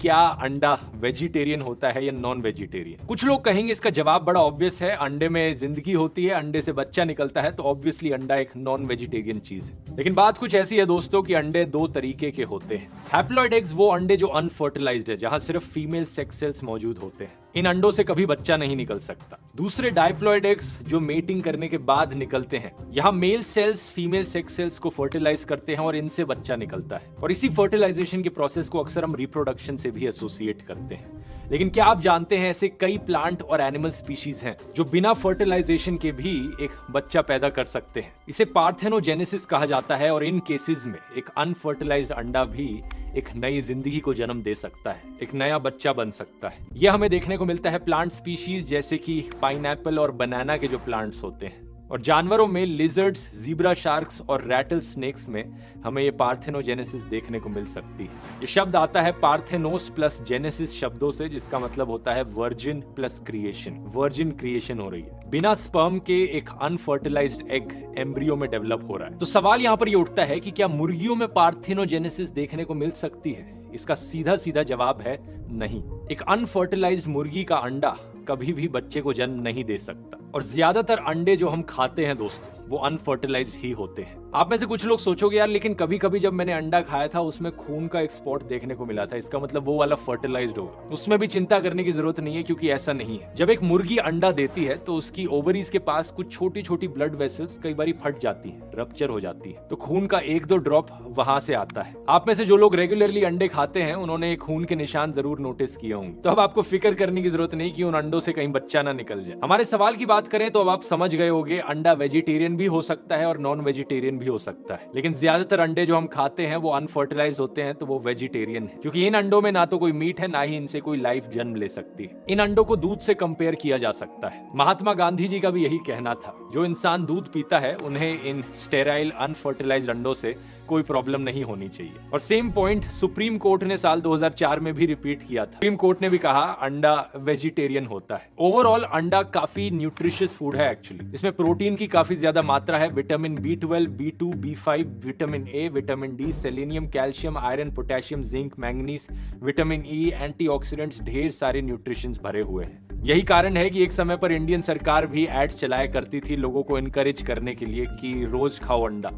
क्या अंडा वेजिटेरियन होता है या नॉन वेजिटेरियन? कुछ लोग कहेंगे इसका जवाब बड़ा ऑब्वियस है, अंडे में जिंदगी होती है, अंडे से बच्चा निकलता है, तो ऑब्वियसली अंडा एक नॉन वेजिटेरियन चीज है। लेकिन बात कुछ ऐसी है दोस्तों कि अंडे दो तरीके के होते हैं। हैप्लॉइड एग्स वो अंडे जो अनफर्टिलाइज्ड है, जहां सिर्फ फीमेल सेक्स सेल्स मौजूद होते हैं। इन अंडों से कभी बच्चा नहीं निकल सकता। दूसरे डायप्लॉइड एग्स जो मेटिंग करने के बाद निकलते हैं, यहाँ male cells female sex cells को फर्टिलाइज करते हैं और इनसे बच्चा निकलता है। और इसी फर्टिलाइजेशन के प्रोसेस को अक्सर हम रिप्रोडक्शन से भी एसोसिएट करते हैं। लेकिन क्या आप जानते हैं ऐसे कई प्लांट और एनिमल स्पीशीज हैं जो बिना फर्टिलाइजेशन के भी एक बच्चा पैदा कर सकते हैं। इसे पार्थेनोजेनेसिस कहा जाता है और इन केसेस में एक अनफर्टिलाइज्ड अंडा भी एक नई जिंदगी को जन्म दे सकता है, एक नया बच्चा बन सकता है। यह हमें देखने को मिलता है प्लांट स्पीशीज जैसे कि पाइनएप्पल और बनाना के जो प्लांट्स होते हैं। और जानवरों में लिजर्ड्स, जीब्रा शार्क्स और रैटल स्नेक्स में हमें ये पार्थेनोजेनेसिस देखने को मिल सकती है। ये शब्द आता है पार्थेनोस प्लस जेनेसिस शब्दों से, जिसका मतलब होता है virgin plus creation. Virgin creation हो रही है, बिना स्पर्म के एक अनफर्टिलाइज्ड एग एम्ब्रियो में डेवलप हो रहा है। तो सवाल यहाँ पर ये उठता है कि क्या मुर्गियों में पार्थेनोजेनेसिस देखने को मिल सकती है? इसका सीधा सीधा जवाब है नहीं। एक अनफर्टिलाइज्ड मुर्गी का अंडा कभी भी बच्चे को जन्म नहीं दे सकता। और ज्यादातर अंडे जो हम खाते हैं दोस्तों, वो अनफर्टिलाइज्ड ही होते हैं। आप में से कुछ लोग सोचोगे यार, लेकिन कभी कभी जब मैंने अंडा खाया था उसमें खून का एक स्पॉट देखने को मिला था, इसका मतलब वो वाला फर्टिलाइज्ड होगा। उसमें भी चिंता करने की जरूरत नहीं है, क्योंकि ऐसा नहीं है। जब एक मुर्गी अंडा देती है तो उसकी ओवरीज के पास कुछ छोटी छोटी ब्लड वेसल्स कई बार फट जाती है, रप्चर हो जाती है, तो खून का एक दो ड्रॉप वहां से आता है। आप में से जो लोग रेगुलरली अंडे खाते हैं उन्होंने खून के निशान जरूर नोटिस किए होंगे। तो अब आपको फिक्र करने की जरूरत नहीं कि उन अंडों से कहीं बच्चा ना निकल जाए। हमारे सवाल की बात करें तो अब आप समझ गए होंगे, अंडा वेजिटेरियन भी हो सकता है और नॉन वेजिटेरियन भी हो सकता है। लेकिन ज्यादातर अंडे जो हम खाते हैं वो अनफर्टिलाइज्ड होते हैं, तो वो वेजिटेरियन है, क्योंकि इन अंडों में ना तो कोई मीट है, ना ही इनसे कोई लाइफ जन्म ले सकती है। इन अंडों को दूध से कंपेयर किया जा सकता है। महात्मा गांधी जी का भी यही कहना था, जो इंसान दूध पीता है उन्हें इन स्टेराइल अनफर्टिलाइज्ड अंडों से कोई प्रॉब्लम नहीं होनी चाहिए। और सेम पॉइंट सुप्रीम कोर्ट ने साल 2004 में भी रिपीट किया था। सुप्रीम कोर्ट ने भी कहा अंडा वेजिटेरियन होता है। ओवरऑल अंडा काफी न्यूट्रिशियस फूड है एक्चुअली। इसमें प्रोटीन की काफी ज्यादा मात्रा है, vitamin B12, B2, B5, vitamin A, vitamin D, selenium, calcium, iron, potassium, zinc, manganese, vitamin E, antioxidants, ढेर सारे न्यूट्रिशंस भरे हुए हैं। यही कारण है कि एक समय पर इंडियन सरकार भी एड्स चलाया करती थी लोगों को इनकरेज करने के लिए कि रोज खाओ अंडा।